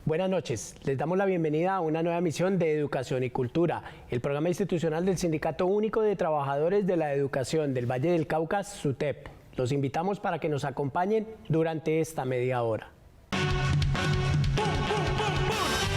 Buenas noches, les damos la bienvenida a una nueva emisión de Educación y Cultura, el programa institucional del Sindicato Único de Trabajadores de la Educación del Valle del Cauca, SUTEP. Los invitamos para que nos acompañen durante esta media hora.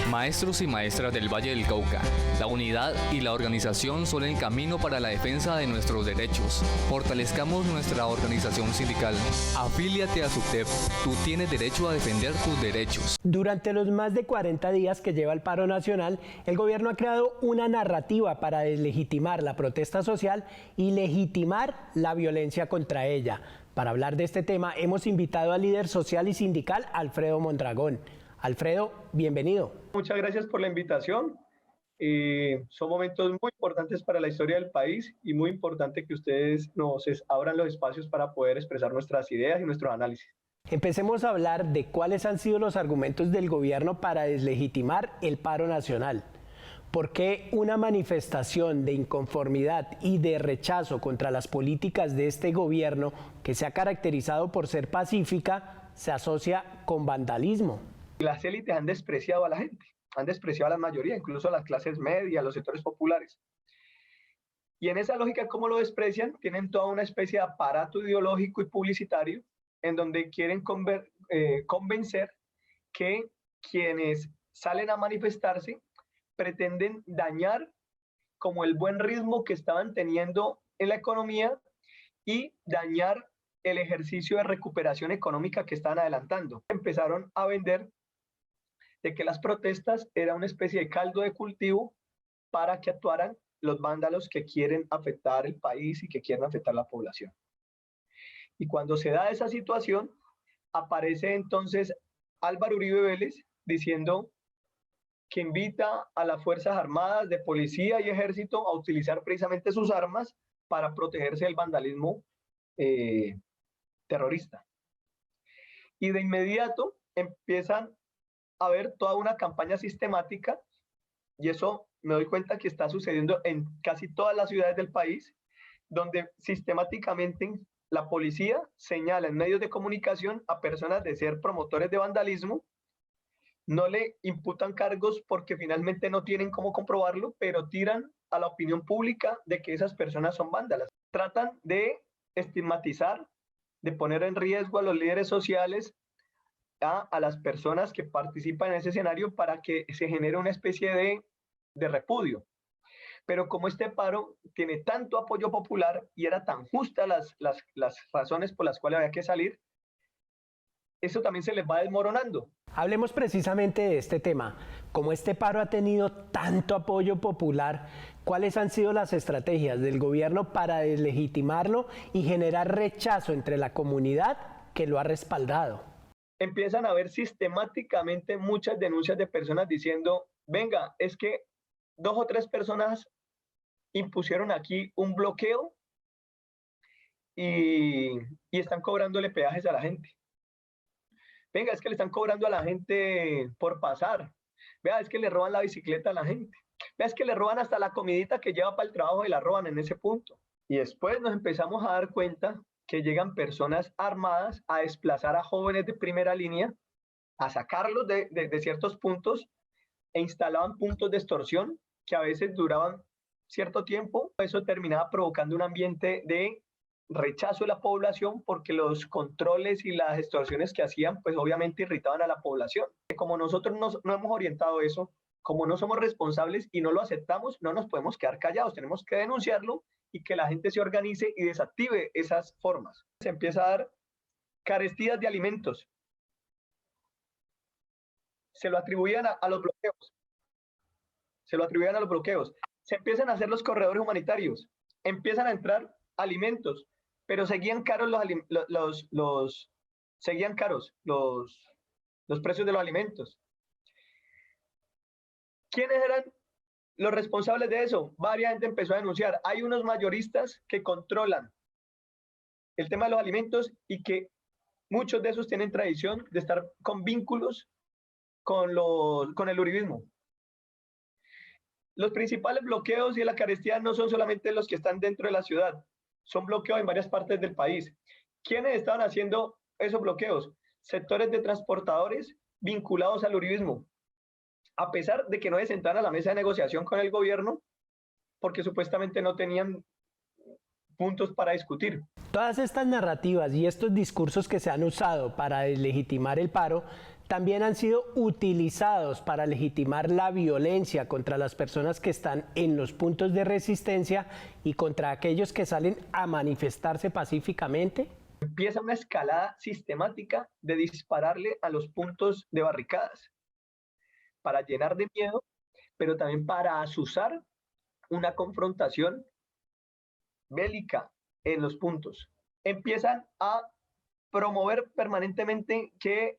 Maestros y maestras del Valle del Cauca, la unidad y la organización son el camino para la defensa de nuestros derechos. Fortalezcamos nuestra organización sindical. Afíliate a SUTEP. Tú tienes derecho a defender tus derechos. Durante los más de 40 días que lleva el paro nacional, el gobierno ha creado una narrativa para deslegitimar la protesta social y legitimar la violencia contra ella. Para hablar de este tema, hemos invitado al líder social y sindical, Alfredo Mondragón. Alfredo, bienvenido. Muchas gracias por la invitación. Son momentos muy importantes para la historia del país y muy importante que ustedes nos abran los espacios para poder expresar nuestras ideas y nuestros análisis. Empecemos a hablar de cuáles han sido los argumentos del gobierno para deslegitimar el paro nacional. ¿Por qué una manifestación de inconformidad y de rechazo contra las políticas de este gobierno, que se ha caracterizado por ser pacífica, se asocia con vandalismo? Las élites han despreciado a la gente, han despreciado a la mayoría, incluso a las clases medias, los sectores populares. Y en esa lógica, ¿cómo lo desprecian? Tienen toda una especie de aparato ideológico y publicitario en donde quieren convencer que quienes salen a manifestarse pretenden dañar como el buen ritmo que estaban teniendo en la economía y dañar el ejercicio de recuperación económica que estaban adelantando. Empezaron a vender de que las protestas era una especie de caldo de cultivo para que actuaran los vándalos que quieren afectar el país y que quieren afectar la población. Y cuando se da esa situación, aparece entonces Álvaro Uribe Vélez diciendo que invita a las Fuerzas Armadas de Policía y Ejército a utilizar precisamente sus armas para protegerse del vandalismo terrorista. Y de inmediato empiezan a ver toda una campaña sistemática, y eso me doy cuenta que está sucediendo en casi todas las ciudades del país, donde sistemáticamente la policía señala en medios de comunicación a personas de ser promotores de vandalismo, no le imputan cargos porque finalmente no tienen cómo comprobarlo, pero tiran a la opinión pública de que esas personas son vándalas. Tratan de estigmatizar, de poner en riesgo a los líderes sociales, a las personas que participan en ese escenario para que se genere una especie de repudio. Pero como este paro tiene tanto apoyo popular y era tan justa las razones por las cuales había que salir, eso también se les va desmoronando. Hablemos precisamente de este tema. Como este paro ha tenido tanto apoyo popular, ¿cuáles han sido las estrategias del gobierno para deslegitimarlo y generar rechazo entre la comunidad que lo ha respaldado? Empiezan a haber sistemáticamente muchas denuncias de personas diciendo, venga, es que 2 o 3 personas impusieron aquí un bloqueo y están cobrándole peajes a la gente. Venga, es que le están cobrando a la gente por pasar. Vea, es que le roban la bicicleta a la gente. Vea, es que le roban hasta la comidita que lleva para el trabajo y la roban en ese punto. Y después nos empezamos a dar cuenta que llegan personas armadas a desplazar a jóvenes de primera línea, a sacarlos de ciertos puntos e instalaban puntos de extorsión que a veces duraban cierto tiempo. Eso terminaba provocando un ambiente de rechazo de la población porque los controles y las extorsiones que hacían, pues obviamente irritaban a la población. Como nosotros no hemos orientado eso, como no somos responsables y no lo aceptamos, no nos podemos quedar callados, tenemos que denunciarlo y que la gente se organice y desactive esas formas. Se empieza a dar carestías de alimentos. Se lo atribuían a los bloqueos. Se lo atribuían a los bloqueos. Se empiezan a hacer los corredores humanitarios. Empiezan a entrar alimentos, pero seguían caros seguían caros los precios de los alimentos. ¿Quiénes eran los responsables de eso? Varias gente empezó a denunciar. Hay unos mayoristas que controlan el tema de los alimentos y que muchos de esos tienen tradición de estar con vínculos con el uribismo. Los principales bloqueos y la carestía no son solamente los que están dentro de la ciudad, son bloqueos en varias partes del país. ¿Quiénes estaban haciendo esos bloqueos? Sectores de transportadores vinculados al uribismo, a pesar de que no se sentaban a la mesa de negociación con el gobierno, porque supuestamente no tenían puntos para discutir. Todas estas narrativas y estos discursos que se han usado para deslegitimar el paro también han sido utilizados para legitimar la violencia contra las personas que están en los puntos de resistencia y contra aquellos que salen a manifestarse pacíficamente. Empieza una escalada sistemática de dispararle a los puntos de barricadas para llenar de miedo, pero también para azuzar una confrontación bélica en los puntos. Empiezan a promover permanentemente que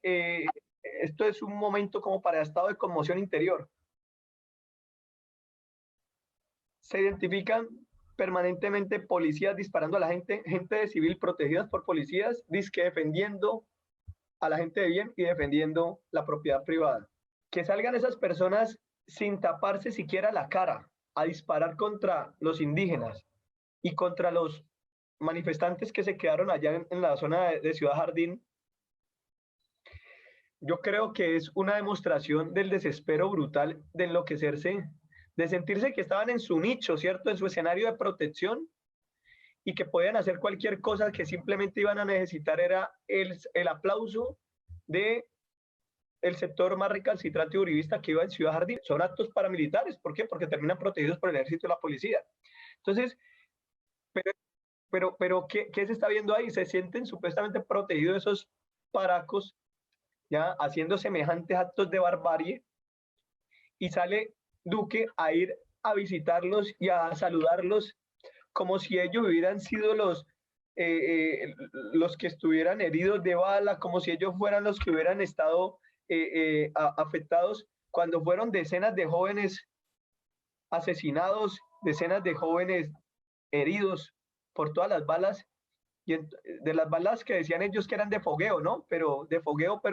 esto es un momento como para estado de conmoción interior. Se identifican permanentemente policías disparando a la gente, gente de civil protegidas por policías, dizque defendiendo a la gente de bien y defendiendo la propiedad privada. Que salgan esas personas sin taparse siquiera la cara a disparar contra los indígenas y contra los manifestantes que se quedaron allá en la zona de Ciudad Jardín, yo creo que es una demostración del desespero brutal de enloquecerse, de sentirse que estaban en su nicho, ¿cierto? En su escenario de protección y que podían hacer cualquier cosa, que simplemente iban a necesitar era el aplauso de el sector más recalcitrante uribista que iba en Ciudad Jardín. Son actos paramilitares. ¿Por qué? Porque terminan protegidos por el ejército y la policía. Entonces, pero ¿qué se está viendo ahí? Se sienten supuestamente protegidos esos paracos, ya haciendo semejantes actos de barbarie, y sale Duque a ir a visitarlos y a saludarlos como si ellos hubieran sido los que estuvieran heridos de bala, como si ellos fueran los que hubieran estado afectados, cuando fueron decenas de jóvenes asesinados, decenas de jóvenes heridos por todas las balas, y de las balas que decían ellos que eran de fogueo, ¿no? Pero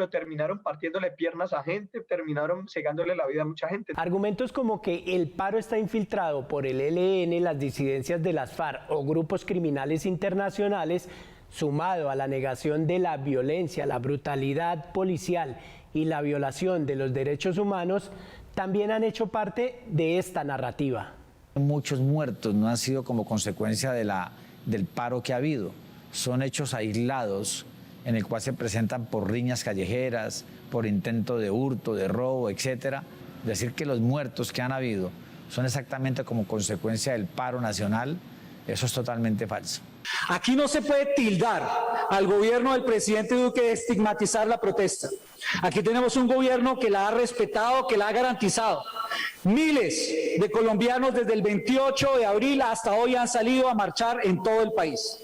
terminaron partiéndole piernas a gente, terminaron cegándole la vida a mucha gente. Argumentos como que el paro está infiltrado por el ELN, las disidencias de las FARC o grupos criminales internacionales, sumado a la negación de la violencia, la brutalidad policial y la violación de los derechos humanos, también han hecho parte de esta narrativa. Muchos muertos no han sido como consecuencia del paro que ha habido. Son hechos aislados en el cual se presentan por riñas callejeras, por intento de hurto, de robo, etcétera. Decir que los muertos que han habido son exactamente como consecuencia del paro nacional, eso es totalmente falso. Aquí no se puede tildar al gobierno del presidente Duque de estigmatizar la protesta. Aquí tenemos un gobierno que la ha respetado, que la ha garantizado. Miles de colombianos desde el 28 de abril hasta hoy han salido a marchar en todo el país.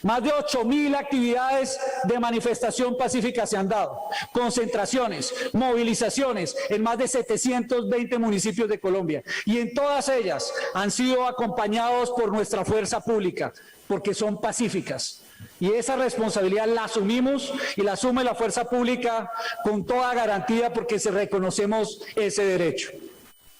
Más de 8.000 actividades de manifestación pacífica se han dado, concentraciones, movilizaciones en más de 720 municipios de Colombia, y en todas ellas han sido acompañados por nuestra fuerza pública, porque son pacíficas. Y esa responsabilidad la asumimos y la asume la fuerza pública con toda garantía, porque se reconocemos ese derecho.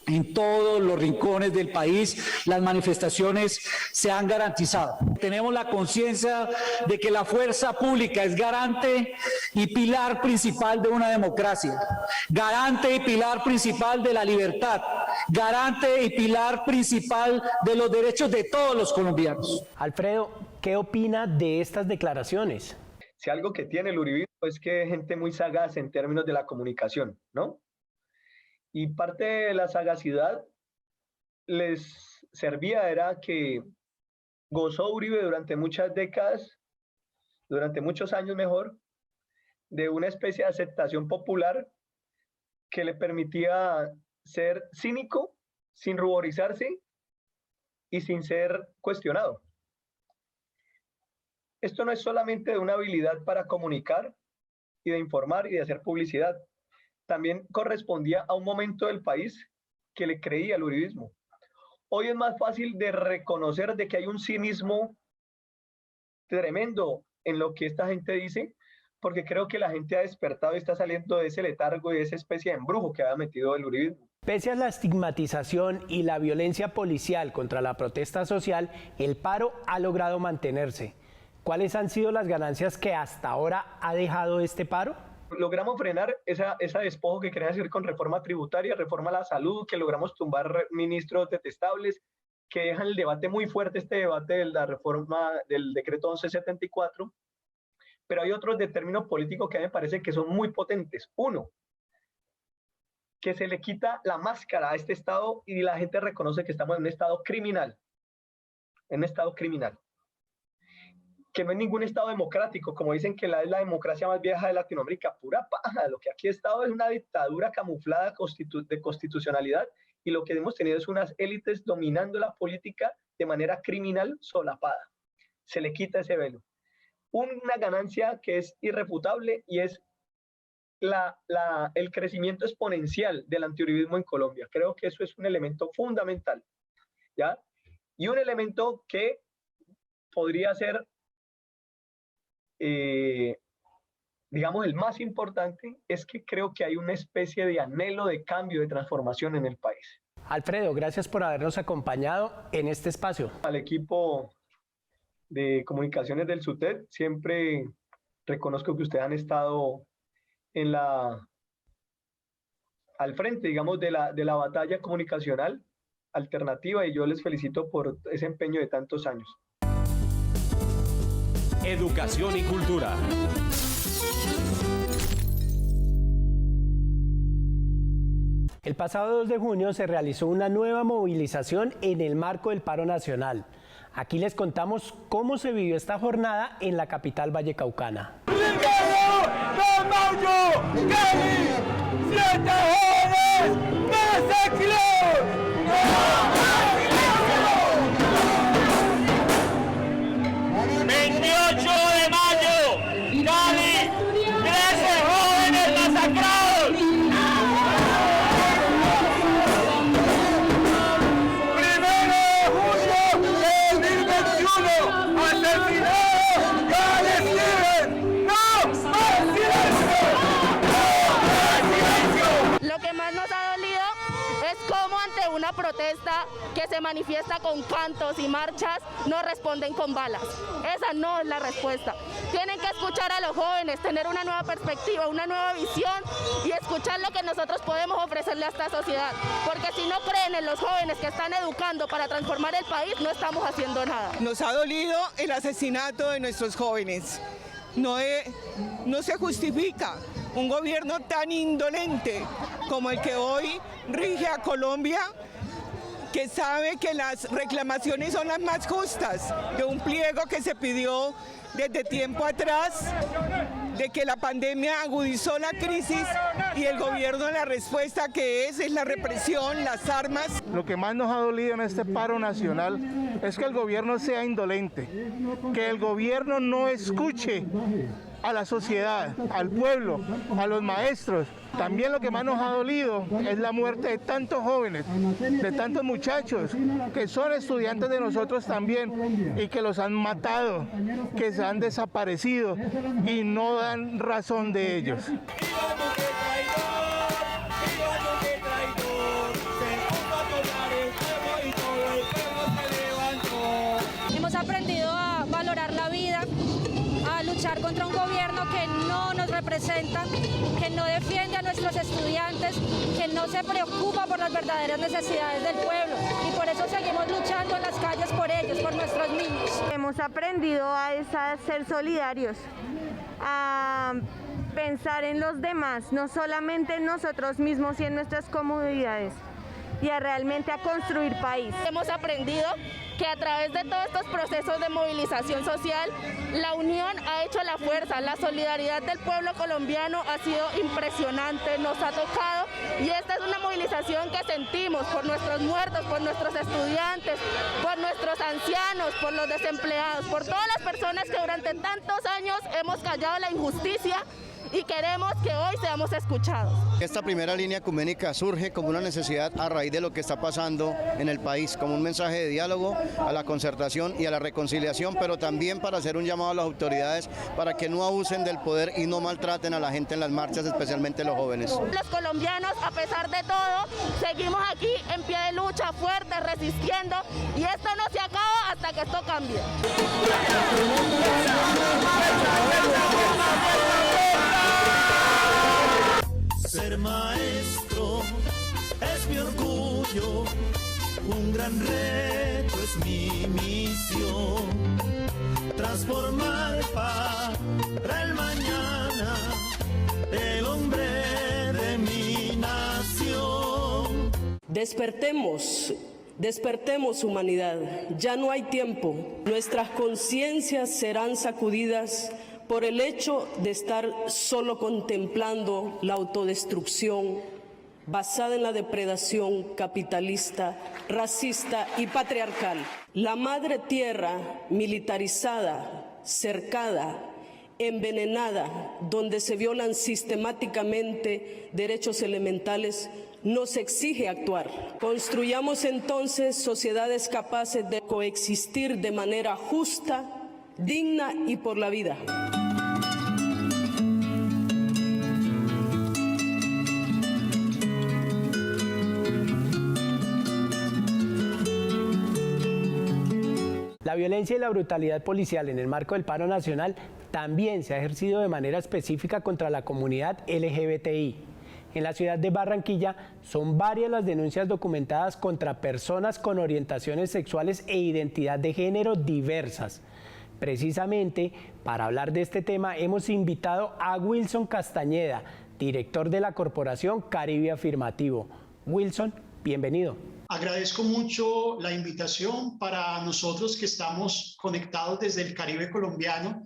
En todos los rincones del país las manifestaciones se han garantizado. Tenemos la conciencia de que la fuerza pública es garante y pilar principal de una democracia, garante y pilar principal de la libertad, garante y pilar principal de los derechos de todos los colombianos. Alfredo, ¿qué opina de estas declaraciones? Si algo que tiene el uribismo es que es gente muy sagaz en términos de la comunicación, ¿no? Y parte de la sagacidad les servía era que gozó Uribe durante muchas décadas, durante muchos años mejor, de una especie de aceptación popular que le permitía ser cínico, sin ruborizarse y sin ser cuestionado. Esto no es solamente de una habilidad para comunicar y de informar y de hacer publicidad. También correspondía a un momento del país que le creía al uribismo. Hoy es más fácil de reconocer de que hay un cinismo tremendo en lo que esta gente dice, porque creo que la gente ha despertado y está saliendo de ese letargo y de esa especie de embrujo que había metido el uribismo. Pese a la estigmatización y la violencia policial contra la protesta social, el paro ha logrado mantenerse. ¿Cuáles han sido las ganancias que hasta ahora ha dejado este paro? Logramos frenar esa despojo que querían hacer con reforma tributaria, reforma a la salud, que logramos tumbar ministros detestables, que dejan el debate muy fuerte, este debate de la reforma del decreto 1174, pero hay otros de términos políticos que a mí me parece que son muy potentes. Uno, que se le quita la máscara a este Estado y la gente reconoce que estamos en un Estado criminal, que no es ningún Estado democrático, como dicen que es la democracia más vieja de Latinoamérica, pura paja. Lo que aquí ha estado es una dictadura camuflada de constitucionalidad, y lo que hemos tenido es unas élites dominando la política de manera criminal solapada. Se le quita ese velo. Una ganancia que es irrefutable, y es el crecimiento exponencial del antiuribismo en Colombia. Creo que eso es un elemento fundamental, ¿ya? Y un elemento que podría ser, digamos, el más importante, es que creo que hay una especie de anhelo de cambio, de transformación en el país. Alfredo, gracias por habernos acompañado en este espacio. Al equipo de comunicaciones del SUTED, siempre reconozco que ustedes han estado al frente, digamos, de la batalla comunicacional alternativa, y yo les felicito por ese empeño de tantos años. Educación y cultura. El pasado 2 de junio se realizó una nueva movilización en el marco del paro nacional. Aquí les contamos cómo se vivió esta jornada en la capital vallecaucana. Protesta que se manifiesta con cantos y marchas, no responden con balas. Esa no es la respuesta. Tienen que escuchar a los jóvenes, tener una nueva perspectiva, una nueva visión, y escuchar lo que nosotros podemos ofrecerle a esta sociedad. Porque si no creen en los jóvenes que están educando para transformar el país, no estamos haciendo nada. Nos ha dolido el asesinato de nuestros jóvenes. No se justifica un gobierno tan indolente como el que hoy rige a Colombia, que sabe que las reclamaciones son las más justas, de un pliego que se pidió desde tiempo atrás, de que la pandemia agudizó la crisis, y el gobierno, la respuesta que es la represión, las armas. Lo que más nos ha dolido en este paro nacional es que el gobierno sea indolente, que el gobierno no escuche a la sociedad, al pueblo, a los maestros. También lo que más nos ha dolido es la muerte de tantos jóvenes, de tantos muchachos que son estudiantes de nosotros también, y que los han matado, que se han desaparecido y no dan razón de ellos. Hemos aprendido a valorar la vida, a luchar contra un gobierno que no nos representa, que no defiende a nuestros estudiantes, que no se preocupa por las verdaderas necesidades del pueblo, y por eso seguimos luchando en las calles por ellos, por nuestros niños. Hemos aprendido a ser solidarios, a pensar en los demás, no solamente en nosotros mismos y en nuestras comunidades, y a realmente a construir país. Hemos aprendido que a través de todos estos procesos de movilización social, la unión ha hecho la fuerza, la solidaridad del pueblo colombiano ha sido impresionante, nos ha tocado, y esta es una movilización que sentimos por nuestros muertos, por nuestros estudiantes, por nuestros ancianos, por los desempleados, por todas las personas que durante tantos años hemos callado la injusticia, y queremos que hoy seamos escuchados. Esta primera línea ecuménica surge como una necesidad a raíz de lo que está pasando en el país, como un mensaje de diálogo, a la concertación y a la reconciliación, pero también para hacer un llamado a las autoridades para que no abusen del poder y no maltraten a la gente en las marchas, especialmente los jóvenes. Los colombianos, a pesar de todo, seguimos aquí en pie de lucha, fuertes, resistiendo, y esto no se acaba hasta que esto cambie. Ser maestro es mi orgullo, un gran reto es mi misión, transformar para el mañana el hombre de mi nación. Despertemos, despertemos humanidad, ya no hay tiempo, nuestras conciencias serán sacudidas por el hecho de estar solo contemplando la autodestrucción basada en la depredación capitalista, racista y patriarcal. La madre tierra militarizada, cercada, envenenada, donde se violan sistemáticamente derechos elementales, nos exige actuar. Construyamos entonces sociedades capaces de coexistir de manera justa, digna y por la vida. La violencia y la brutalidad policial en el marco del paro nacional también se ha ejercido de manera específica contra la comunidad LGBTI. En la ciudad de Barranquilla son varias las denuncias documentadas contra personas con orientaciones sexuales e identidad de género diversas. Precisamente para hablar de este tema hemos invitado a Wilson Castañeda, director de la Corporación Caribe Afirmativo. Wilson, bienvenido. Agradezco mucho la invitación para nosotros que estamos conectados desde el Caribe colombiano.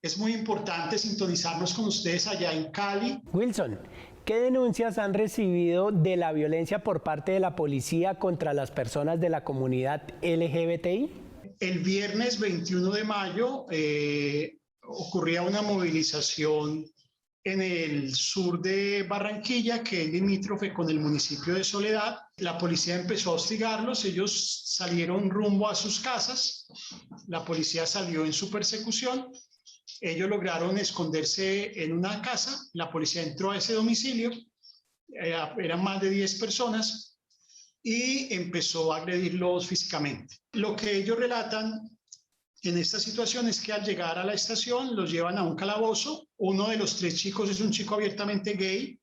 Es muy importante sintonizarnos con ustedes allá en Cali. Wilson, ¿qué denuncias han recibido de la violencia por parte de la policía contra las personas de la comunidad LGBTI? El viernes 21 de mayo ocurría una movilización en el sur de Barranquilla, que es limítrofe con el municipio de Soledad. La policía empezó a hostigarlos, ellos salieron rumbo a sus casas, la policía salió en su persecución, ellos lograron esconderse en una casa, la policía entró a ese domicilio, eran más de 10 personas, y empezó a agredirlos físicamente. Lo que ellos relatan en esta situación es que al llegar a la estación los llevan a un calabozo. Uno de los 3 chicos es un chico abiertamente gay,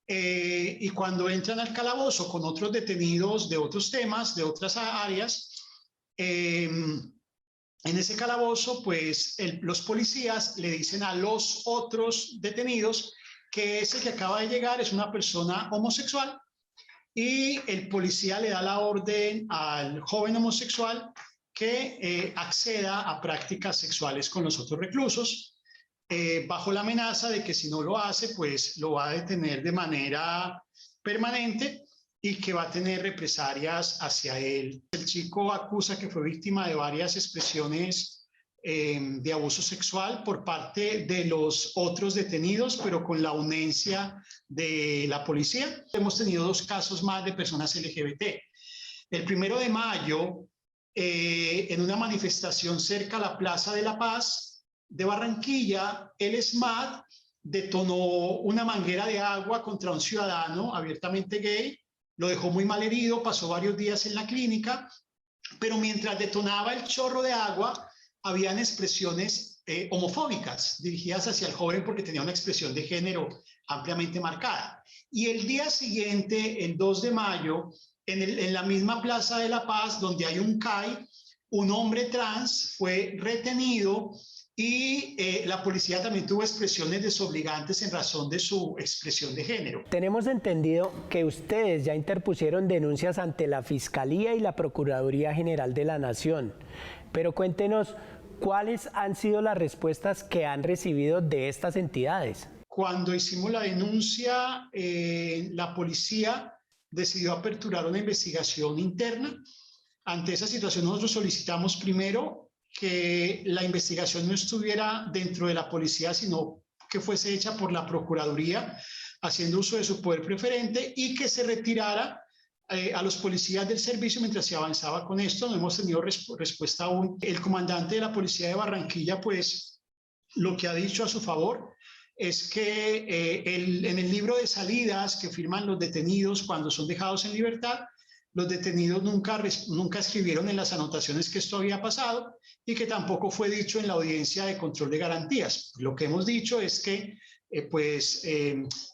y cuando entran al calabozo con otros detenidos de otros temas, de otras áreas, en ese calabozo pues los policías le dicen a los otros detenidos que ese que acaba de llegar es una persona homosexual, y el policía le da la orden al joven homosexual que acceda a prácticas sexuales con los otros reclusos, bajo la amenaza de que si no lo hace, pues lo va a detener de manera permanente y que va a tener represalias hacia él. El chico acusa que fue víctima de varias expresiones de abuso sexual por parte de los otros detenidos, pero con la unencia de la policía. Hemos tenido 2 casos más de personas LGBT. El 1 de mayo, en una manifestación cerca a la Plaza de la Paz de Barranquilla, el SMAT detonó una manguera de agua contra un ciudadano abiertamente gay, lo dejó muy mal herido, pasó varios días en la clínica, pero mientras detonaba el chorro de agua, habían expresiones homofóbicas dirigidas hacia el joven porque tenía una expresión de género ampliamente marcada. Y el día siguiente, el 2 de mayo, en la misma Plaza de la Paz, donde hay un CAI, un hombre trans fue retenido y la policía también tuvo expresiones desobligantes en razón de su expresión de género. Tenemos entendido que ustedes ya interpusieron denuncias ante la Fiscalía y la Procuraduría General de la Nación, pero cuéntenos cuáles han sido las respuestas que han recibido de estas entidades. Cuando hicimos la denuncia, la policía decidió aperturar una investigación interna. Ante esa situación nosotros solicitamos primero que la investigación no estuviera dentro de la policía, sino que fuese hecha por la Procuraduría, haciendo uso de su poder preferente, y que se retirara a los policías del servicio mientras se avanzaba con esto. No hemos tenido respuesta aún. El comandante de la Policía de Barranquilla, pues, lo que ha dicho a su favor es que en el libro de salidas que firman los detenidos cuando son dejados en libertad, los detenidos nunca escribieron en las anotaciones que esto había pasado y que tampoco fue dicho en la audiencia de control de garantías. Lo que hemos dicho es que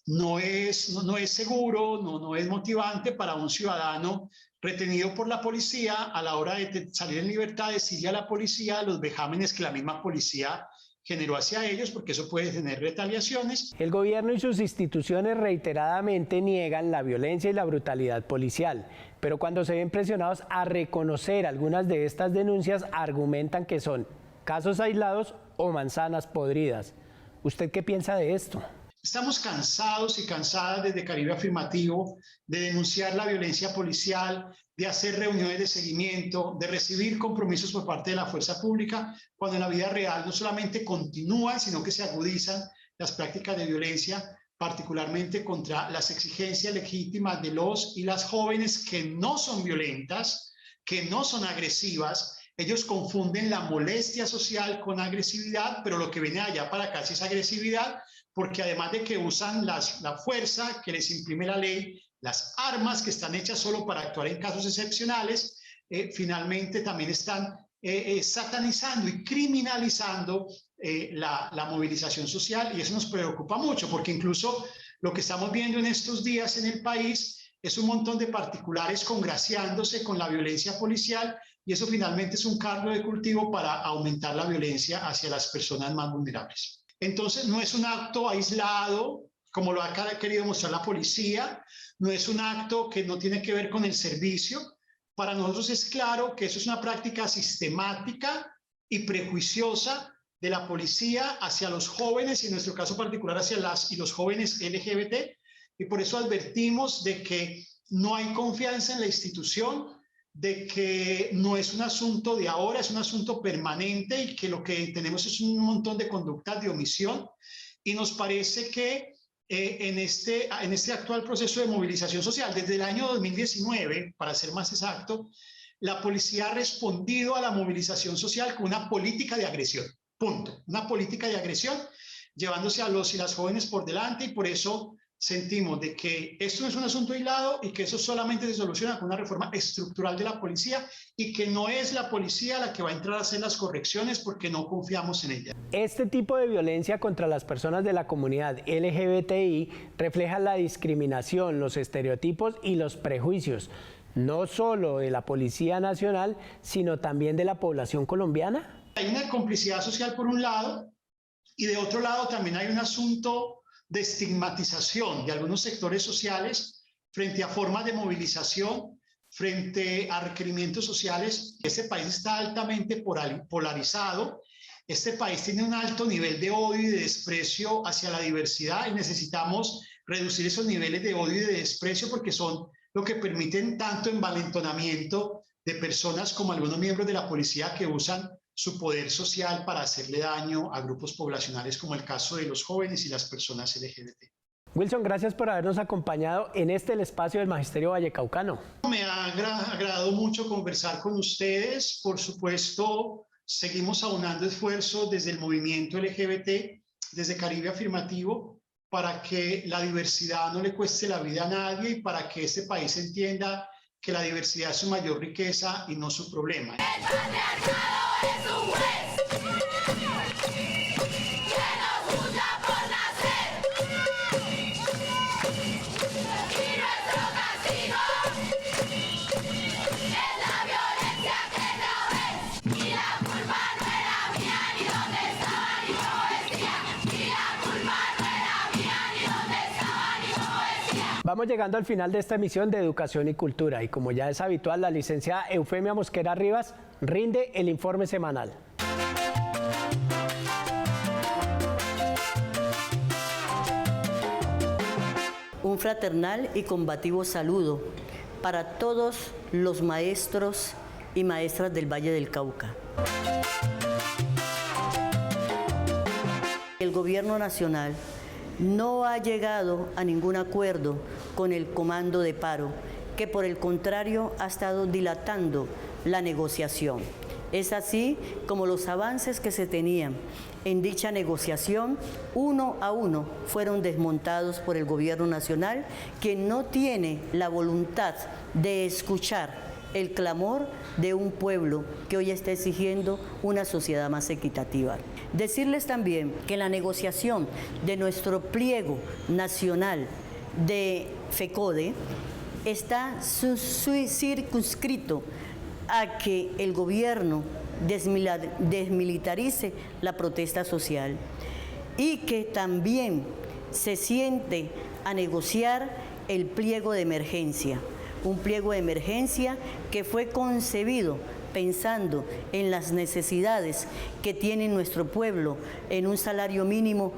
no es seguro, no es motivante para un ciudadano retenido por la policía a la hora de salir en libertad, decirle a la policía los vejámenes que la misma policía generó hacia ellos, porque eso puede tener retaliaciones. El gobierno y sus instituciones reiteradamente niegan la violencia y la brutalidad policial, pero cuando se ven presionados a reconocer algunas de estas denuncias, argumentan que son casos aislados o manzanas podridas. ¿Usted qué piensa de esto? Estamos cansados y cansadas desde Caribe Afirmativo de denunciar la violencia policial, de hacer reuniones de seguimiento, de recibir compromisos por parte de la fuerza pública, cuando en la vida real no solamente continúan, sino que se agudizan las prácticas de violencia, particularmente contra las exigencias legítimas de los y las jóvenes que no son violentas, que no son agresivas. Ellos confunden la molestia social con agresividad, pero lo que viene allá para acá sí es agresividad, porque además de que usan la fuerza que les imprime la ley, las armas que están hechas solo para actuar en casos excepcionales, finalmente también están satanizando y criminalizando la movilización social, y eso nos preocupa mucho, porque incluso lo que estamos viendo en estos días en el país es un montón de particulares congraciándose con la violencia policial, y eso finalmente es un caldo de cultivo para aumentar la violencia hacia las personas más vulnerables. Entonces, no es un acto aislado, como lo ha querido mostrar la policía, no es un acto que no tiene que ver con el servicio. Para nosotros es claro que eso es una práctica sistemática y prejuiciosa de la policía hacia los jóvenes, y en nuestro caso particular hacia las y los jóvenes LGBT, y por eso advertimos de que no hay confianza en la institución, de que no es un asunto de ahora, es un asunto permanente, y que lo que tenemos es un montón de conductas de omisión, y nos parece que en este actual proceso de movilización social, desde el año 2019, para ser más exacto, la policía ha respondido a la movilización social con una política de agresión, punto, una política de agresión, llevándose a los y las jóvenes por delante, y por eso sentimos de que esto no es un asunto aislado y que eso solamente se soluciona con una reforma estructural de la policía, y que no es la policía la que va a entrar a hacer las correcciones porque no confiamos en ella. Este tipo de violencia contra las personas de la comunidad LGBTI refleja la discriminación, los estereotipos y los prejuicios, no solo de la Policía Nacional, sino también de la población colombiana. Hay una complicidad social por un lado, y de otro lado también hay un asunto de estigmatización de algunos sectores sociales frente a formas de movilización, frente a requerimientos sociales. Este país está altamente polarizado. Este país tiene un alto nivel de odio y de desprecio hacia la diversidad, y necesitamos reducir esos niveles de odio y de desprecio, porque son lo que permiten tanto envalentonamiento de personas como algunos miembros de la policía que usan su poder social para hacerle daño a grupos poblacionales, como el caso de los jóvenes y las personas LGBT. Wilson, gracias por habernos acompañado en el espacio del Magisterio Vallecaucano. Me ha agradado mucho conversar con ustedes. Por supuesto, seguimos aunando esfuerzos desde el movimiento LGBT, desde Caribe Afirmativo, para que la diversidad no le cueste la vida a nadie, y para que este país entienda que la diversidad es su mayor riqueza y no su problema. El patriarcado es un juez que nos juzga por nacer, y nuestro castigo es la violencia que no ves, y la culpa no era mía, ni dónde estaba, ni cómo decía, y la culpa no era mía, ni dónde estaba, ni cómo decía. Vamos llegando al final de esta emisión de Educación y Cultura, y como ya es habitual, la licenciada Eufemia Mosquera Rivas rinde el informe semanal. Un fraternal y combativo saludo para todos los maestros y maestras del Valle del Cauca. El Gobierno Nacional no ha llegado a ningún acuerdo con el Comando de Paro, que por el contrario ha estado dilatando la negociación. Es así como los avances que se tenían en dicha negociación, uno a uno, fueron desmontados por el Gobierno Nacional, que no tiene la voluntad de escuchar el clamor de un pueblo que hoy está exigiendo una sociedad más equitativa. Decirles también que la negociación de nuestro pliego nacional de FECODE está circunscrito a que el gobierno desmilitarice la protesta social y que también se siente a negociar el pliego de emergencia, un pliego de emergencia que fue concebido pensando en las necesidades que tiene nuestro pueblo en un salario mínimo.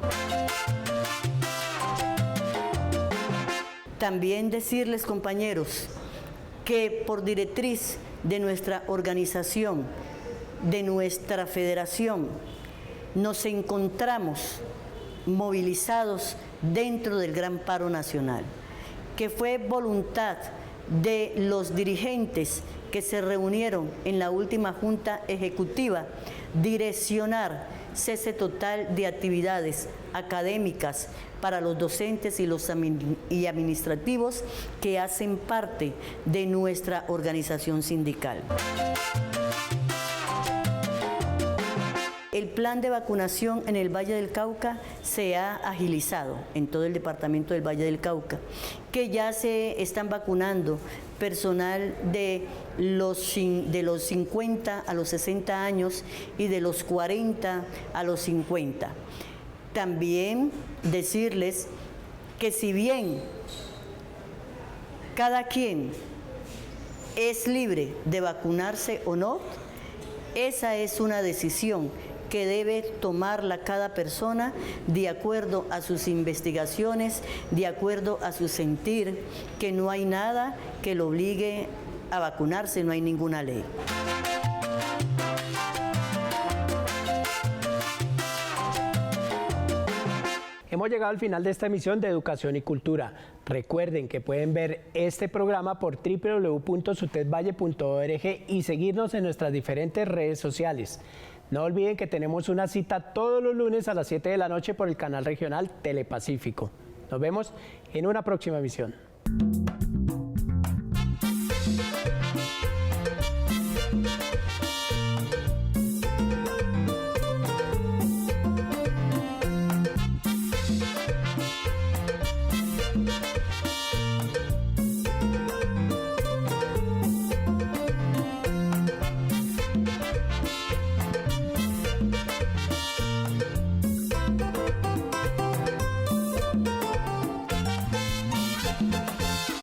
También decirles, compañeros, que por directriz de nuestra organización, de nuestra federación, nos encontramos movilizados dentro del gran paro nacional, que fue voluntad de los dirigentes que se reunieron en la última Junta Ejecutiva direccionar cese total de actividades académicas para los docentes y administrativos que hacen parte de nuestra organización sindical. El plan de vacunación en el Valle del Cauca se ha agilizado en todo el departamento del Valle del Cauca, que ya se están vacunando personal de los 50 a los 60 años y de los 40 a los 50. También decirles que si bien cada quien es libre de vacunarse o no, esa es una decisión que debe tomarla cada persona de acuerdo a sus investigaciones, de acuerdo a su sentir, que no hay nada que lo obligue a vacunarse, no hay ninguna ley. Hemos llegado al final de esta emisión de Educación y Cultura. Recuerden que pueden ver este programa por www.sutedvalle.org y seguirnos en nuestras diferentes redes sociales. No olviden que tenemos una cita todos los lunes a las 7 de la noche por el canal regional Telepacífico. Nos vemos en una próxima emisión.